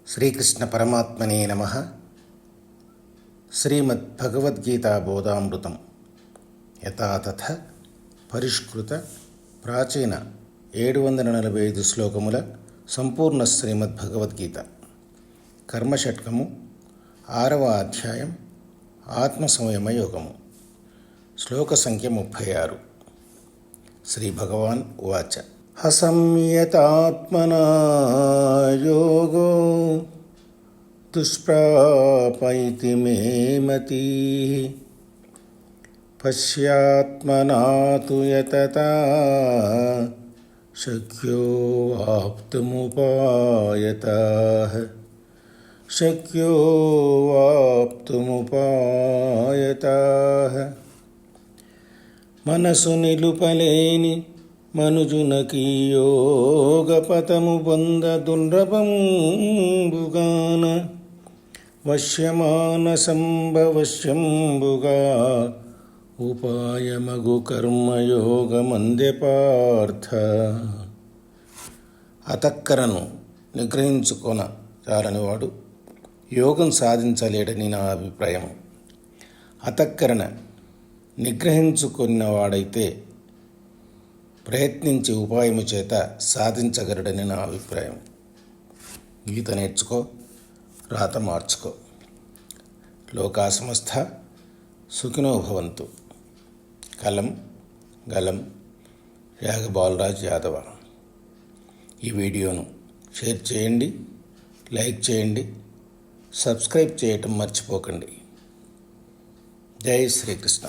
శ్రీకృష్ణ పరమాత్మనే నమః. శ్రీమద్భగవద్గీతా బోధామృతం యథాతథ పరిష్కృత ప్రాచీన 745 శ్లోకముల సంపూర్ణ శ్రీమద్భగవద్గీత కర్మషట్కము 6వ అధ్యాయం ఆత్మసంయమ యోగము. శ్లోక సంఖ్య 36. శ్రీ భగవాన్ ఉవాచ అసంయతాత్మనా యోగో దుష్ప్రాపైతి మే మతిః పశ్యాత్మనా తు యతతా శక్యో వాప్తుముపాయతాః మనసు నిలుపలేని మనుజునకి యోగపతము పొంద దుర్లభంబుగాన వశ్యమానసంభవశ్యంబుగా ఉపాయమగు కర్మయోగమందె పార్థ. అతక్కరను నిగ్రహించుకొన చాలనివాడు యోగం సాధించలేడని నా అభిప్రాయం. అతక్కరణ నిగ్రహించుకున్నవాడైతే ప్రయత్నించి ఉపాయము చేత సాధించగలడని నా అభిప్రాయం. గీత నేర్చుకో, రాత మార్చుకో. లోకా సమస్త సుఖినో భవంతు. కలం గలం యాగ బాలరాజ్ యాదవ. ఈ వీడియోను షేర్ చేయండి, లైక్ చేయండి, సబ్స్క్రైబ్ చేయటం మర్చిపోకండి. జై శ్రీకృష్ణ.